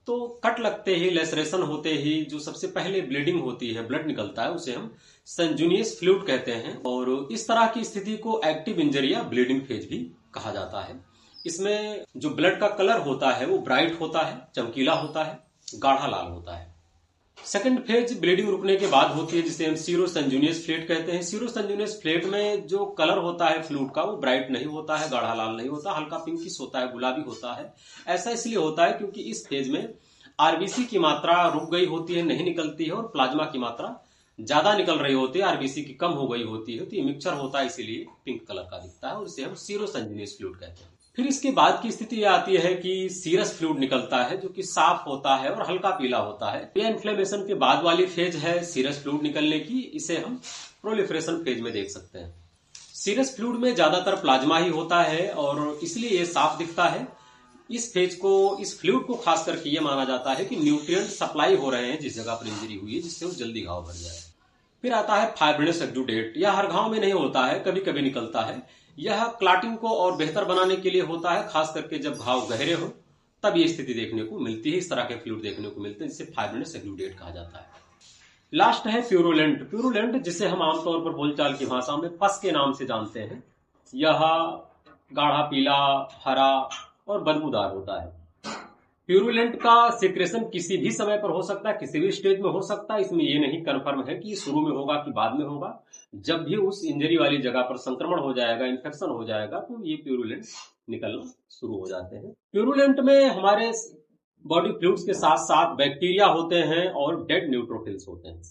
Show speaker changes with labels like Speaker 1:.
Speaker 1: तो कट लगते ही, लेसरेशन होते ही जो सबसे पहले ब्लीडिंग होती है, ब्लड निकलता है, उसे हम संजुनियस फ्लूइड कहते हैं। और इस तरह की स्थिति को एक्टिव इंजरी या ब्लीडिंग फेज भी कहा जाता है। इसमें जो ब्लड का कलर होता है वो ब्राइट होता है, चमकीला होता है, गाढ़ा लाल होता है। सेकंड फेज ब्लीडिंग रुकने के बाद होती है, जिसे हम सीरो संजुनियस फ्लूइड कहते हैं। सीरो संजुनियस फ्लूइड में जो कलर होता है फ्लूइड का वो ब्राइट नहीं होता है, गाढ़ा लाल नहीं होता, हल्का पिंकिश होता है, गुलाबी होता है। ऐसा इसलिए होता है क्योंकि इस फेज में आरबीसी की मात्रा रुक गई होती है, नहीं निकलती है, और प्लाज्मा की मात्रा ज्यादा निकल रही होती है, आरबीसी की कम हो गई होती है। तो ये मिक्सचर होता है, इसीलिए पिंक कलर का दिखता है, और इसे हम सीरो संजुनियस फ्लूइड कहते हैं। फिर इसके बाद की स्थिति यह आती है कि सीरस फ्लूइड निकलता है, जो कि साफ होता है और हल्का पीला होता है। यह इन्फ्लेमेशन के बाद वाली फेज है सीरस फ्लूइड निकलने की। इसे हम प्रोलिफरेशन फेज में देख सकते हैं। सीरस फ्लूइड में ज्यादातर प्लाज्मा ही होता है और इसलिए ये साफ दिखता है। इस फेज को, इस फ्लूइड को खास करके ये माना जाता है कि न्यूट्रिएंट सप्लाई हो रहे हैं जिस जगह पर इंजरी हुई है, जिससे वो जल्दी घाव भर जाए। फिर आता है फाइब्रिनस एक्जुडेट। यह हर घाव में नहीं होता है, कभी कभी निकलता है। यह क्लॉटिंग को और बेहतर बनाने के लिए होता है, खास करके जब घाव गहरे हो तब ये स्थिति देखने को मिलती है। इस तरह के फ्लूइड देखने को मिलते हैं, जिसे फाइब्रिनस एक्जुडेट कहा जाता है। लास्ट है प्यूरुलेंट। प्यूरुलेंट, जिसे हम आमतौर पर बोलचाल की भाषा में पस के नाम से जानते हैं। यह गाढ़ा पीला, हरा और बदबूदार होता है। प्यूरुलेंट का सिक्रेशन किसी भी समय पर हो सकता है, किसी भी स्टेज में हो सकता है। इसमें यह नहीं कंफर्म है कि शुरू में होगा कि बाद में होगा। जब भी उस इंजरी वाली जगह पर संक्रमण हो जाएगा, इन्फेक्शन हो जाएगा, तो ये प्यूरुलेंट निकलना शुरू हो जाते हैं। प्यूरुलेंट में हमारे बॉडी फ्लूइड्स के साथ साथ बैक्टीरिया होते हैं और डेड न्यूट्रोफिल्स होते हैं।